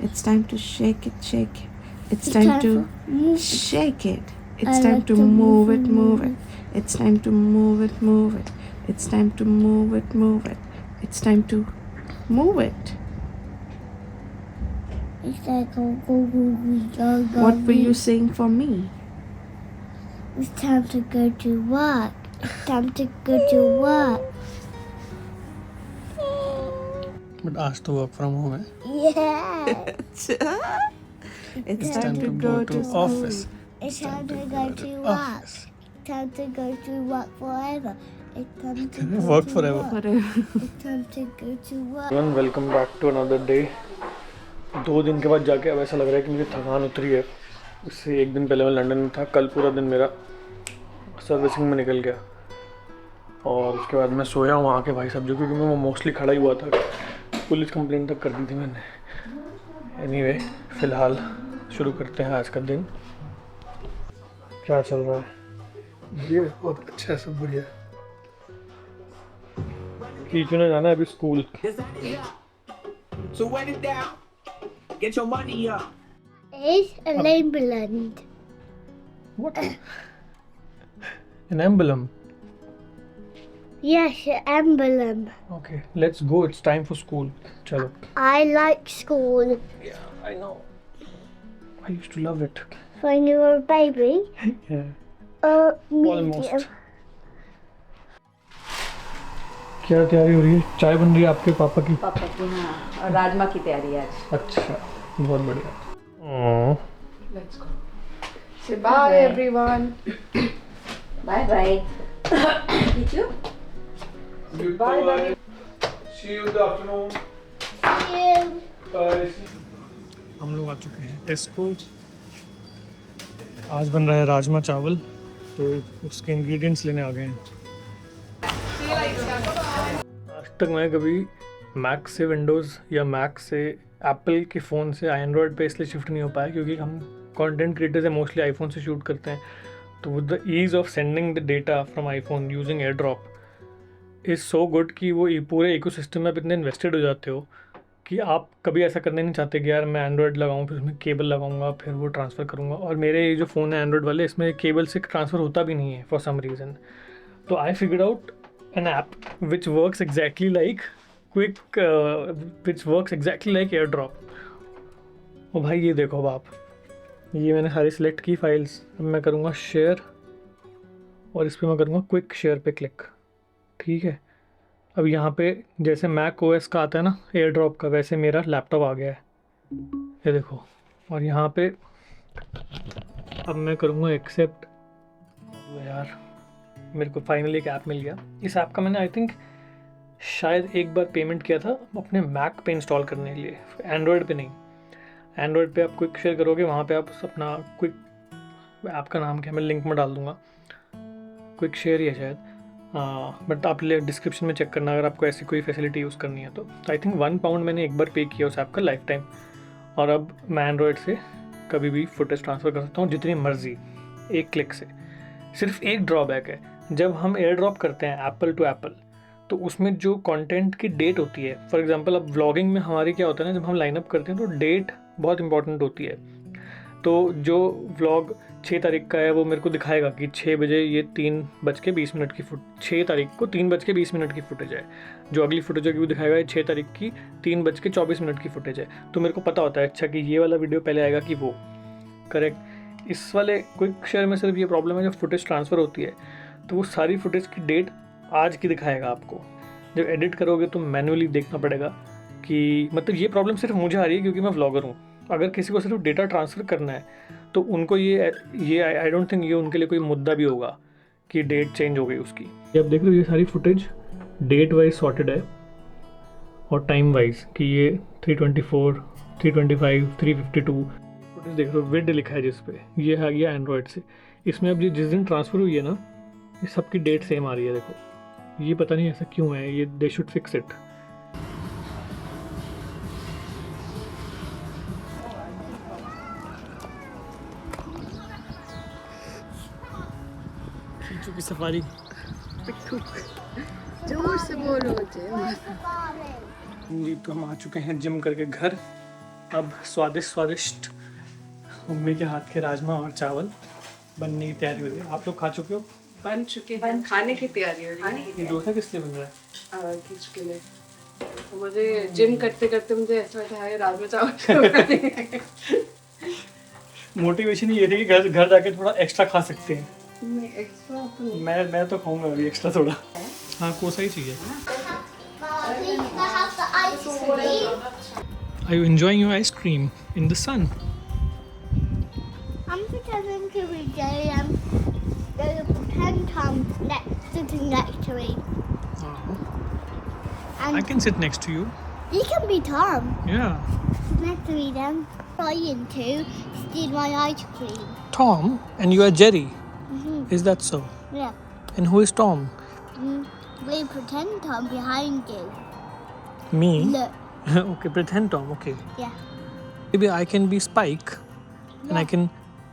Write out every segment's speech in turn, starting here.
It's time to shake it, shake it. It's time to shake it. It's time to move it, move it. It's time to move it, move it. It's time to move it, move it. It's time to move it. It's like go. What were you saying for me? It's time to go to work. It's time to go to work. But आज तो work from home है. Yeah. It's time to go to office. It's time to go to work. It's time to go to work forever. It's time to go Work to forever. work. whatever. It's time to go to work. Everyone welcome back to another day. 2 दिन के बाद जाके अब ऐसा लग रहा है कि मुझे थकान उतरी है. इससे 1 दिन पहले मैं लंदन में था. कल पूरा दिन मेरा सर्विसिंग में निकल गया और उसके बाद मैं सोया हूँ वहाँ के भाई साहब जो, क्योंकि मैं मोस्टली खड़ा ही हुआ था. पुलिस कंप्लेंट तक कर दी थी मैंने. एनीवे फ़िलहाल शुरू करते हैं आज का दिन. क्या चल रहा है? बढ़िया, बहुत अच्छा है, सब बढ़िया. कीचू ने जाना है अभी school. So wet it down. Get your money up. It's a Lamberland. What? An emblem. Yes, an emblem. Okay, let's go. It's time for school. Chalo. I like school. Yeah, I know. I used to love it. When you were a baby. Yeah. Medium. Almost. क्या तैयारी हो रही है? चाय बन रही है आपके पापा की? पापा की, हाँ, और राजमा की तैयारी है आज. अच्छा, बहुत बढ़िया. Oh, let's go. Say bye, everyone. Bye bye. कीचू. bye bye. See you in the afternoon. Bye. हम लोग आ चुके हैं टेस्को. आज बन रहा है राजमा चावल, तो उसके इंग्रेडिएंट्स लेने आ गए हैं. आज तक मैं कभी मैक से विंडोज़ या मैक से एप्पल के फ़ोन से एंड्रॉयड पे इसलिए शिफ्ट नहीं हो पाया क्योंकि हम कंटेंट क्रिएटर्स हैं, मोस्टली आईफोन से शूट करते हैं. तो with the ease of sending the data from iPhone using air drop is so good कि वो पूरे इकोसिस्टम में आप इतने इन्वेस्टेड हो जाते हो कि आप कभी ऐसा करने नहीं चाहते कि यार मैं एंड्रॉयड लगाऊँ, फिर उसमें केबल लगाऊंगा, फिर वो ट्रांसफ़र करूँगा. और मेरे ये जो फ़ोन है एंड्रॉयड वाले, इसमें केबल से ट्रांसफ़र होता भी नहीं है फॉर सम रीज़न. तो I figured out an app which works exactly like which works exactly like AirDrop. ओ भाई ये देखो अब आप, ये मैंने सारी सिलेक्ट की फाइल्स. अब मैं करूँगा शेयर और इस पर मैं करूँगा क्विक शेयर पे क्लिक. ठीक है, अब यहाँ पे जैसे मैक ओएस का आता है ना एयर ड्रॉप का, वैसे मेरा लैपटॉप आ गया है, ये देखो. और यहाँ पे अब मैं करूँगा एक्सेप्ट. यार मेरे को फाइनली एक ऐप मिल गया. इस ऐप का मैंने आई थिंक शायद एक बार पेमेंट किया था अपने मैक पे इंस्टॉल करने के लिए, एंड्रॉयड पे नहीं. एंड्रॉयड पे आप क्विक शेयर करोगे, वहाँ पे आप अपना क्विक, ऐप का नाम क्या, मैं लिंक में डाल दूँगा. क्विक शेयर ही है शायद, बट आप डिस्क्रिप्शन में चेक करना अगर आपको ऐसी कोई फैसिलिटी यूज़ करनी है तो. आई थिंक £1 मैंने एक बार पे किया उस ऐप का लाइफ टाइम. और अब मैं एंड्रॉयड से कभी भी फुटेज ट्रांसफ़र कर सकता हूँ जितनी मर्जी, एक क्लिक से. सिर्फ एक ड्रॉबैक है, जब हम एयर ड्रॉप करते हैं एप्पल टू एप्पल, तो उसमें जो कंटेंट की डेट होती है, फॉर एग्जांपल अब व्लॉगिंग में हमारी क्या होता है ना, जब हम लाइनअप करते हैं तो डेट बहुत इंपॉर्टेंट होती है. तो जो व्लॉग 6 तारीख का है वो मेरे को दिखाएगा कि 6 बजे ये 3:20 की 6 तारीख को 3:20 की फुटेज है. जो अगली फुटेज होगी वो दिखाएगा 6 तारीख की 3:24 की फुटेज है. तो मेरे को पता होता है अच्छा कि ये वाला वीडियो पहले आएगा कि वो. करेक्ट. इस वाले क्विक शेयर में सिर्फ ये प्रॉब्लम है, जब फुटेज ट्रांसफ़र होती है तो वो सारी फुटेज की डेट आज की दिखाएगा आपको. जब एडिट करोगे तो मैन्युअली देखना पड़ेगा कि, मतलब ये प्रॉब्लम सिर्फ मुझे आ रही है क्योंकि मैं व्लॉगर हूँ. अगर किसी को सिर्फ डेटा ट्रांसफ़र करना है तो उनको ये आई डोंट थिंक ये उनके लिए कोई मुद्दा भी होगा कि डेट चेंज हो गई उसकी. अब देख लो ये सारी फुटेज डेट वाइज सॉर्टेड है और टाइम वाइज कि ये 324, 325, 352 फुटेज देख लो. विड लिखा है जिस पे, ये आ गया एंड्रॉयड से. इसमें अब ये जिस दिन ट्रांसफ़र हुई है ना, ये सबकी डेट सेम आ रही है. देखो ये पता नहीं ऐसा क्यों है, ये they should fix it. Kichu की सफारी. जोर से बोलो मुझे. जी तो हम आ चुके हैं जिम करके घर. अब स्वादिष्ट मम्मी के हाथ के राजमा और चावल बनने की तैयारी हो रही है। आप लोग खा चुके हो? बन चुके हैं, खाने की तैयारी हो रही है। ये डोसा किस लिए बन रहा है? किसके लिए? तो मुझे जिम करते करते मुझे ऐसा लगता है राजमा चावल मोटिवेशन ये थी कि घर जाके थोड़ा एक्स्ट्रा खा सकते हैं। नहीं, एक्स्ट्रा तो नहीं। मैं तो खाऊंगा अभी एक्स्ट्रा थोड़ा। हाँ, कोसा ही चाहिए। Please, can I have the ice cream? Are you enjoying your ice cream in the sun? I'm pretending to be Jerry. There's a pretend Tom sitting next to me. And I can sit next to you. you can be Tom. Yeah. Next to me then. Trying to steal my ice cream. Tom, and you are Jerry. Is that so? Yeah. And who is Tom? We pretend Tom behind you. Me? Look. Okay, pretend Tom. Okay. Yeah. Maybe I can be Spike, and I can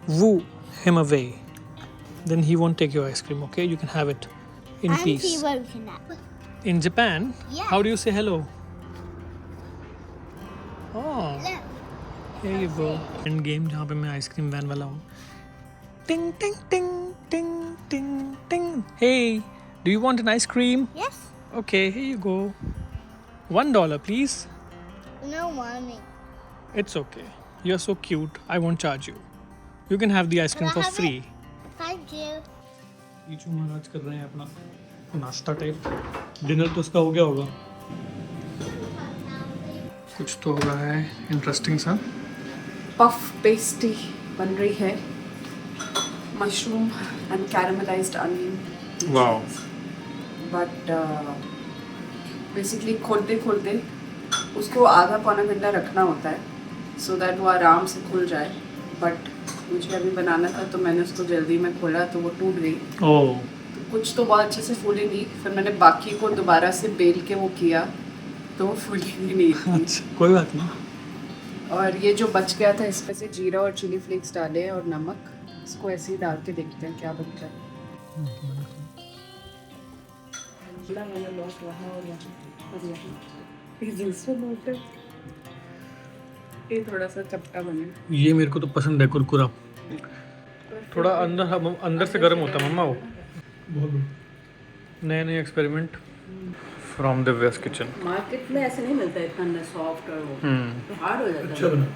woo him away. Then he won't take your ice cream. Okay, you can have it in And peace. he won't connect. In Japan, Yeah. how do you say hello? Oh, Look. here you go. End game जहाँ पे मैं ice cream van वाला हूँ. Ting ting ting ting ting ting. Hey, do you want an ice cream? Yes. Okay, here you go. $1, please. No money. It's okay. You're so cute. I won't charge you. You can have the ice cream Can I for have free. Thank you. ईचू महाराज कर रहे हैं अपना नाश्ता type. Dinner तो उसका हो गया होगा। कुछ तो हो रहा है इंटरेस्टिंग सा। पफ पेस्ट्री बन रही है, mushroom and caramelised onion. Wow. But basically खोलते खोलते उसको आधा पौना घंटा रखना होता है सो दैट वो आराम से खुल जाए। बट मुझे अभी बनाना था तो मैंने उसको जल्दी में खोला तो वो टूट गई। ओह। तो कुछ तो बहुत अच्छे से फूली नहीं, फिर मैंने बाकी को दोबारा से बेल के वो किया तो वो फूली ही नहीं थी। अच्छा, कोई बात नहीं। और ये जो बच गया था इसमें से जीरा और चिली फ्लेक्स डाले हैं और नमक, इसको ऐसे ही डाल के देखते हैं क्या बनता है। ये थोड़ा सा चपटा बने। ये मेरे को तो पसंद है कुरकुरा। थोड़ा अंदर से गर्म होता है मम्मा वो। बहुत नए एक्सपेरिमेंट फ्रॉम दिव्या's किचन। मार्केट में ऐसे नहीं मिलता इतना सॉफ्ट और वो हार्ड हो जाता है। अच्छा बना।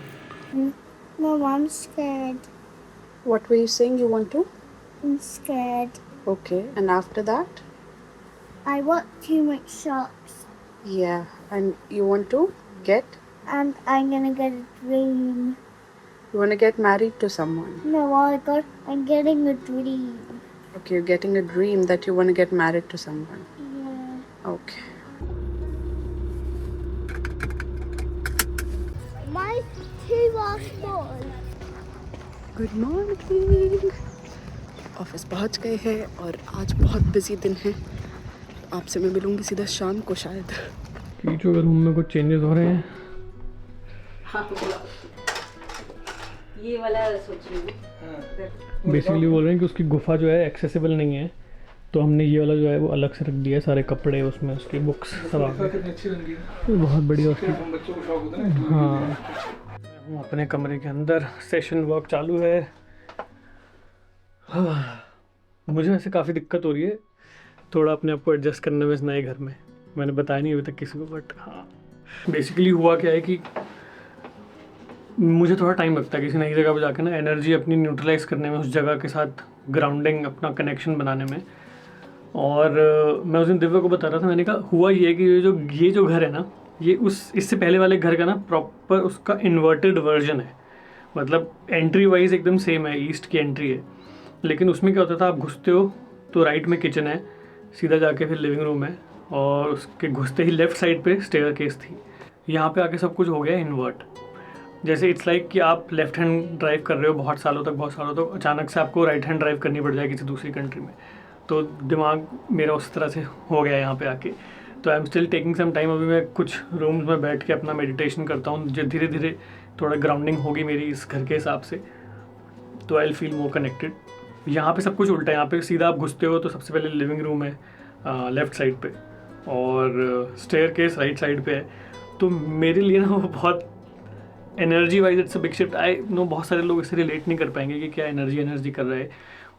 No, I'm scared. What were you saying you want to? I'm scared. Okay, and after that? I want too much socks. Yeah, and you want to get? And I'm gonna get a dream. You want to get married to someone? No, I'm getting a dream. Okay, you're getting a dream that you want to get married to someone. Yeah. Okay. My two are small. Good morning. Office पहुंच गए हैं और आज बहुत busy दिन है। आपसे मैं मिलूंगी सीधा शाम को शायद। कीचू अगर रूम में कुछ चेंजेस हो रहे हैं। हाँ, ये वाला सोच रही हूँ। बेसिकली बोल रहे हैं कि उसकी गुफा जो है एक्सेसिबल नहीं है, तो हमने ये वाला जो है वो अलग से रख दिया है। सारे कपड़े उसमें, उसकी बुक्स सब आ गए। बहुत बढ़िया उसकी। हाँ, हूँ अपने कमरे के अंदर, सेशन वर्क चालू है। मुझे वैसे काफ़ी दिक्कत हो रही है थोड़ा अपने आप को एडजस्ट करने में इस नए घर में। मैंने बताया नहीं अभी तक किसी को, बट हाँ बेसिकली हुआ क्या है कि मुझे थोड़ा टाइम लगता है किसी नई जगह पर जाकर ना एनर्जी अपनी न्यूट्रलाइज करने में, उस जगह के साथ ग्राउंडिंग, अपना कनेक्शन बनाने में। और मैं उस दिन दिव्या को बता रहा था, मैंने कहा हुआ ये है कि ये जो घर है ना, ये इससे पहले वाले घर का ना प्रॉपर उसका इन्वर्टेड वर्जन है। मतलब एंट्री वाइज एकदम सेम है, ईस्ट की एंट्री है, लेकिन उसमें क्या होता था, आप घुसते हो तो राइट में किचन है, सीधा जाके फिर लिविंग रूम है, और उसके घुसते ही लेफ़्ट साइड पे स्टेयर केस थी। यहाँ पे आके सब कुछ हो गया इन्वर्ट। जैसे इट्स लाइक कि आप लेफ्ट हैंड ड्राइव कर रहे हो बहुत सालों तक, अचानक से आपको राइट हैंड ड्राइव करनी पड़ जाए किसी दूसरी कंट्री में। तो दिमाग मेरा उस तरह से हो गया यहाँ पे आके। तो I am still taking some time. अभी मैं कुछ रूम्स में बैठ के अपना मेडिटेशन करता हूँ, जो धीरे धीरे थोड़ा ग्राउंडिंग होगी मेरी इस घर के हिसाब से, तो I will feel more connected. यहाँ पे सब कुछ उल्टा है। यहाँ पे सीधा आप घुसते हो तो सबसे पहले लिविंग रूम है लेफ़्ट साइड पे, और स्टेयर केस राइट साइड पे है। तो मेरे लिए ना वो बहुत energy wise it's a big shift. I know बहुत सारे लोग इसे रिलेट नहीं कर पाएंगे कि क्या एनर्जी कर रहा है।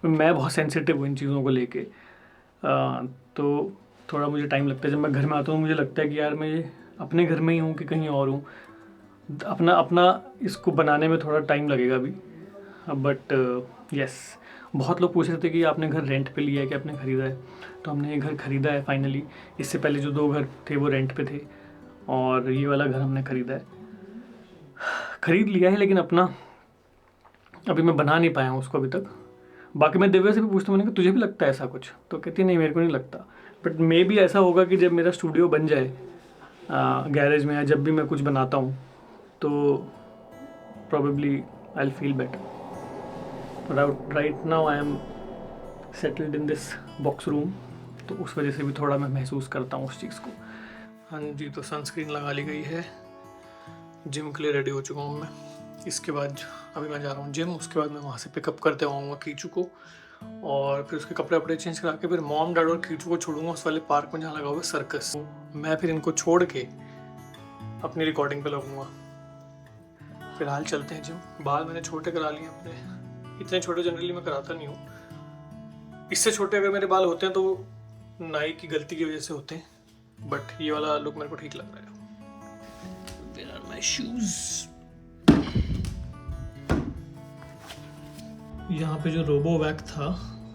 मैं बहुत सेंसिटिव हूँ इन चीज़ों को लेके, तो थोड़ा मुझे टाइम लगता है। जब मैं घर में आता हूँ मुझे लगता है कि यार मैं अपने घर में ही हूँ कि कहीं और हूँ। अपना अपना इसको बनाने में थोड़ा टाइम लगेगा अभी, बट यस। बहुत लोग पूछ रहे थे कि आपने घर रेंट पे लिया है कि आपने ख़रीदा है, तो हमने ये घर ख़रीदा है फाइनली। इससे पहले जो 2 घर थे वो रेंट पे थे, और ये वाला घर हमने ख़रीदा है, ख़रीद लिया है, लेकिन अपना अभी मैं बना नहीं पाया हूँ उसको अभी तक। बाकी मैं दिव्या से भी पूछता हूँ, मैंने कहा तुझे भी लगता है ऐसा कुछ, तो कहती है नहीं मेरे को नहीं लगता। बट मे बी ऐसा होगा कि जब मेरा स्टूडियो बन जाए गैरेज में, या जब भी मैं कुछ बनाता हूँ, तो probably I'll feel better. But right now I am settled in this box room, तो उस वजह से भी थोड़ा मैं महसूस करता हूँ उस चीज़ को। हाँ जी, तो सनस्क्रीन लगा ली गई है, जिम के लिए रेडी हो चुका हूँ मैं। इसके बाद अभी मैं जा रहा हूँ जिम, उसके बाद मैं वहाँ से पिकअप करते आऊँगा कीचू को, और फिर उसके कपड़े वपड़े चेंज करा के फिर मॉम डैड और कीचू को छोड़ूंगा उस वाले पार्क में जहाँ लगा हुआ है सर्कस। मैं फिर इनको छोड़ के अपनी रिकॉर्डिंग पे लगूंगा। फिलहाल चलते हैं जिम। बाल मैंने छोटे करा लिए अपने, इतने छोटे जनरली मैं कराता नहीं हूँ। इससे छोटे अगर मेरे बाल होते हैं तो वो नाई की गलती की वजह से होते हैं, बट ये वाला लुक मेरे को ठीक लग रहा है। Where are my shoes? यहाँ पे जो रोबो वैक था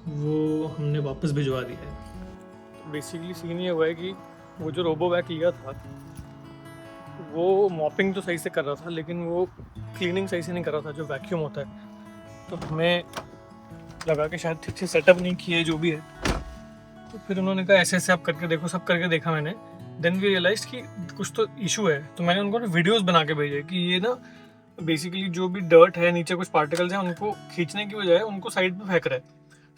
वो हमने वापस भिजवा दिया है। बेसिकली सीन ये हुआ है कि वो जो रोबो वैक लिया था वो मॉपिंग तो सही से कर रहा था, लेकिन वो क्लीनिंग सही से नहीं कर रहा था, जो वैक्यूम होता है। तो हमें लगा कि शायद ठीक से सेटअप नहीं किए जो भी है, तो फिर उन्होंने कहा ऐसे ऐसे आप करके देखो। सब करके देखा मैंने, देन वी रियलाइज कि कुछ तो इशू है। तो मैंने उनको ना वीडियोस बना के भेजे कि ये ना बेसिकली जो भी डर्ट है, नीचे कुछ पार्टिकल्स हैं, उनको खींचने की बजाय उनको साइड पे फेंक रहा है,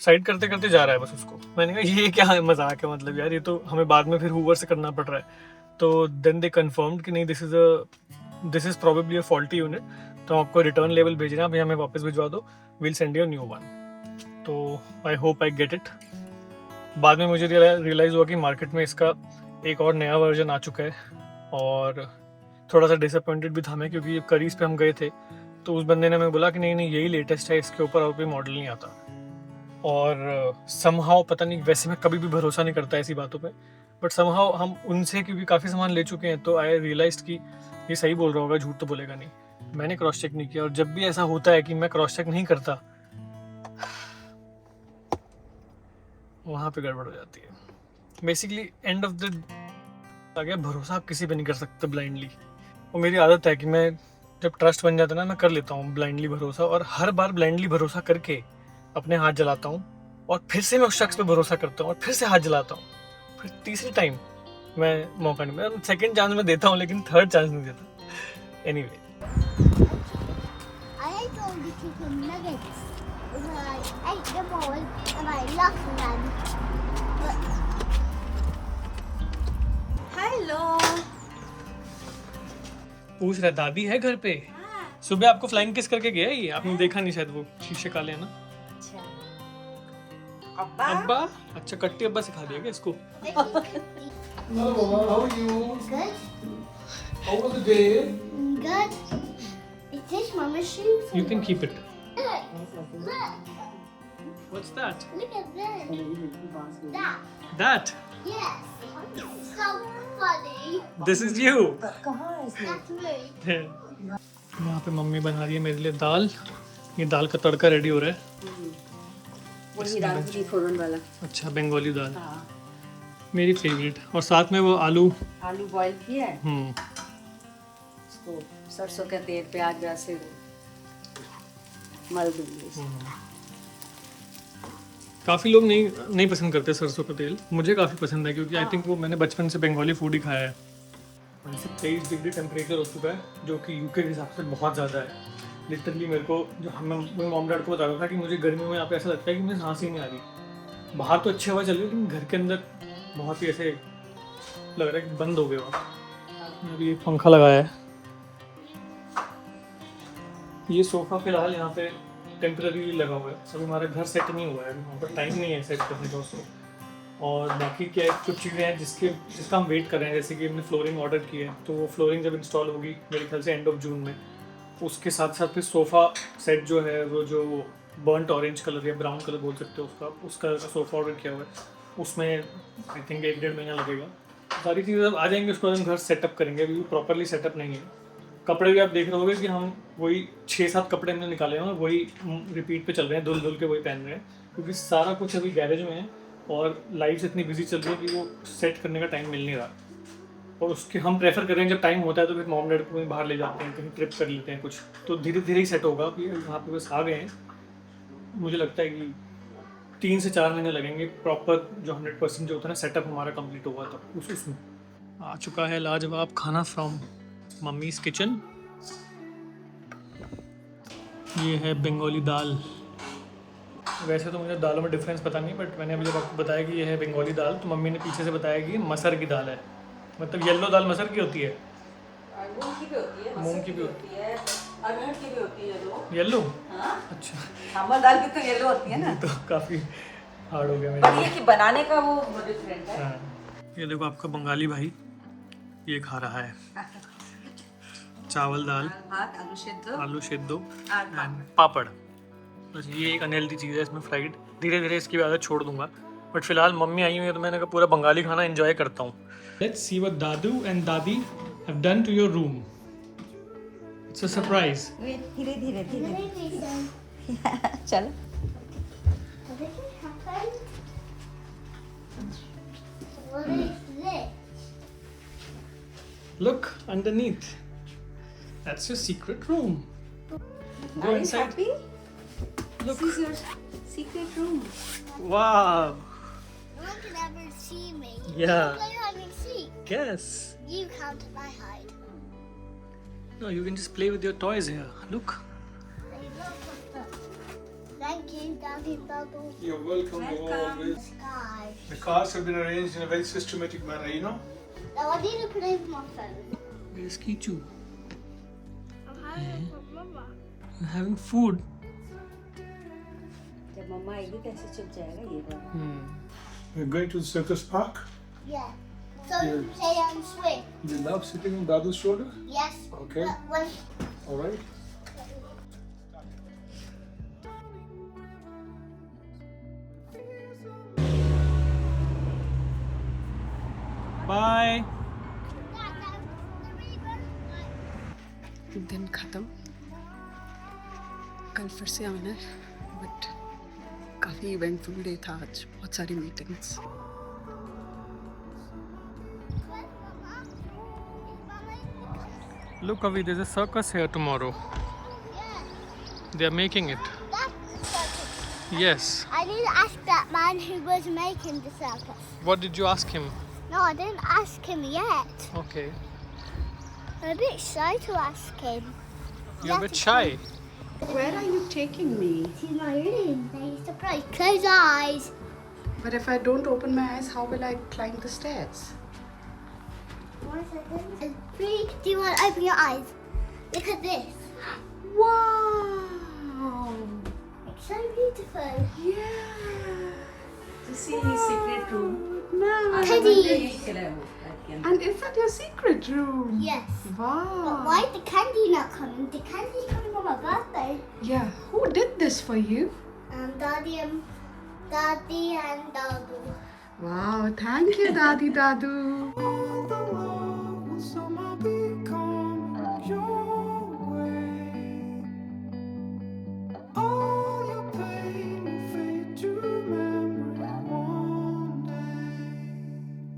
साइड करते करते जा रहा है बस उसको। मैंने कहा ये क्या मजाक है, मतलब यार ये तो हमें बाद में फिर हूवर से करना पड़ रहा है। तो देन दे कन्फर्म्ड कि नहीं this is probably a faulty unit, तो आपको रिटर्न लेवल भेज रहे हैं, अभी हमें वापस भिजवा दो, will send you new one. तो I hope I get it. बाद में मुझे रियलाइज़ हुआ कि मार्केट में इसका एक और नया वर्जन आ चुका है, और थोड़ा सा डिसअपॉइंटेड भी था मैं, क्योंकि करीज पे हम गए थे तो उस बंदे ने हमें बोला कि नहीं नहीं यही लेटेस्ट है, इसके ऊपर और कोई मॉडल नहीं आता। और समहाउ पता नहीं, वैसे मैं कभी भी भरोसा नहीं करता ऐसी बातों पे, बट समहाउ हम उनसे क्योंकि काफ़ी सामान ले चुके हैं, तो आई रियलाइज कि ये सही बोल रहा होगा, झूठ तो बोलेगा नहीं। मैंने क्रॉस चेक नहीं किया, और जब भी ऐसा होता है कि मैं क्रॉस चेक नहीं करता, वहाँ पे गड़बड़ हो जाती है। बेसिकली एंड ऑफ द आ गया, भरोसा आप किसी पे नहीं कर सकते ब्लाइंडली। और मेरी आदत है कि मैं जब ट्रस्ट बन जाता है ना, मैं कर लेता हूँ ब्लाइंडली भरोसा, और हर बार ब्लाइंडली भरोसा करके अपने हाथ जलाता हूँ, और फिर से मैं उस शख्स पे भरोसा करता हूँ, और फिर से हाथ जलाता हूँ, फिर तीसरी टाइम मैं मौका नहीं, मैं सेकंड चांस में देता हूँ, लेकिन थर्ड चांस नहीं देता। Anyway, I ate all the chicken nuggets. I ate them all and I loved them. But hello. पूछ रहा दादी है घर पे? सुबह आपको फ्लाइंग किस करके गया ये, आपने देखा नहीं शायद, वो शीशे काले है ना। अच्छा अब्बा। अब्बा? अच्छा, कट्टी अब्बा सिखा दिया क्या इसको? Hello, how are you? good, How was the day? good. Is this Mama's shoes? You can keep it. Look, What's that? look at this. That. That. Yes. So funny. This is you. कहाँ है इसमें? That's me. यहाँ पे mummy बना रही है मेरे लिए दाल। ये दाल का तड़का रेडी हो रहा है। वही राजगी फोरन वाला। अच्छा, बंगाली दाल हाँ, मेरी फेवरेट। और साथ में वो आलू। आलू बॉईल किया है, उसको सरसों का तेल प्याज व्याज से मल दूंगी। काफ़ी लोग नहीं पसंद करते सरसों का तेल, मुझे काफ़ी पसंद है, क्योंकि आई थिंक वो मैंने बचपन से बंगाली फूड ही खाया है। 23 डिग्री टेम्परेचर हो चुका है, जो कि यूके के हिसाब से बहुत ज़्यादा है। लिटरली मेरे को, जो मैं मॉम डैड को बता रहा था कि मुझे गर्मियों में यहाँ पे ऐसा लगता है कि मुझे सांस ही नहीं आ रही। बाहर तो अच्छी हवा चल रही है, लेकिन घर के अंदर बहुत ही ऐसे लग रहा है कि बंद हो गए वहाँ। अभी एक पंखा लगाया है। ये सोफ़ा फिलहाल यहाँ पे टेम्पररी लगा हुआ है, अभी हमारा घर सेट नहीं हुआ है, वहाँ पर टाइम नहीं है सेट करने का उसको। और बाकी क्या है, कुछ चीज़ें हैं जिसका हम वेट कर रहे हैं, जैसे कि हमने फ्लोरिंग ऑर्डर की है, तो वो फ्लोरिंग जब इंस्टॉल होगी मेरे ख्याल से एंड ऑफ जून में, उसके साथ साथ फिर सोफ़ा सेट जो है वो जो बर्न्ट ऑरेंज कलर या ब्राउन कलर बोल सकते हो उस कलर का सोफ़ा ऑर्डर किया हुआ है। उसमें आई थिंक 1-1.5 महीना लगेगा। सारी चीज़ें अब आ जाएंगी, उसको हम घर सेटअप करेंगे। अभी प्रॉपरली सेटअप नहीं है। कपड़े भी आप देख रहे होगे कि हम वही 6-7 कपड़े हमने निकाले हैं और वही रिपीट पे चल रहे हैं, धुल के वही पहन रहे हैं, क्योंकि सारा कुछ अभी गैरेज में है और लाइफ इतनी बिजी चल रही है कि वो सेट करने का टाइम मिल नहीं रहा। और उसके हम प्रेफर कर रहे हैं जब टाइम होता है तो फिर मॉम डैड को कहीं बाहर ले जाते हैं, कहीं ट्रिप कर लेते हैं कुछ, तो धीरे धीरे ही सेट होगा। कि वहाँ पे बस आ गए हैं, मुझे लगता है कि 3 से 4 महीने लगेंगे प्रॉपर जो 100% जो होता है ना सेटअप हमारा कंप्लीट होगा। तो उसमें आ चुका है लाजवाब खाना फ्रॉम मम्मीज़ किचन। ये है बंगाली दाल। वैसे तो मुझे दालों में डिफरेंस पता नहीं, बट मैंने अभी जब आपको बताया कि ये है बंगाली दाल तो मम्मी ने पीछे से बताया कि ये मसर की दाल है। मतलब येलो दाल मसर की होती है, मूंग की भी होती है, मूंग की भी होती है, अरहर की भी होती है येलो। येलो। हाँ, अच्छा, सांभर दाल भी तो येलो होती है ना। तो काफ़ी हार्ड हो गया मेरे पर लिए। ये कि बनाने का वो डिफरेंट है। हाँ, ये देखो आपका बंगाली भाई ये खा रहा है चावल दाल, भात, आलू सेद्धो और एंड पापड़। बस ये एक अनहेल्दी चीज़ है इसमें फ्राइड। धीरे धीरे इसकी आदत छोड़ दूंगा, बट फिलहाल मम्मी आई हुई है तो मैंने कहा पूरा बंगाली खाना एंजॉय करता हूँ। Let's see what dadu and dadi have done to your room. It's a surprise. धीरे धीरे धीरे चलो। What is this? Look underneath. That's your secret room. Go inside. happy? Look. This is your secret room. Wow. No one can ever see me. Yeah. Play hide and seek. Yes. You count my hide. No, you can just play with your toys here. Look. Thank you, Daddy Bubble. You're welcome. Always. Sky. The cards have been arranged in a very systematic manner, you know? Now I need to play with my phone. Where's Kichu? I'm having with Mama. You're having food. जब मम्मा आएगी कैसे चुप जाएगा ये बोलो। We're going to the circus park. Yeah. So you can play and swing. You love sitting on Dadu's shoulder? Yes. Okay. But when All right. Bye. दिन खत्म, कल फिर से आना है, बट काफ़ी इवेंटफुल डे था आज, बहुत सारी meetings. Look, Avi, there's a circus here tomorrow. They are making it. Yes. I need to ask that man who was making the circus. What did you ask him? No, I didn't ask him yet. Okay. I'm a bit shy to ask him. You're a bit shy. Where are you taking me? To my room. They surprise. Close your eyes. But if I don't open my eyes, how will I climb the stairs? 1 second. And 3, 2, 1. Open your eyes. Look at this. Wow! It's so beautiful. Yeah! To see his secret room. No. Teddy. And is that your secret room? Yes. But Wow! why is the candy not coming? The candy's coming on my birthday. Yeah. Who did this for you? Daddy and Dadu. Wow! Thank you, Dadi Dadu.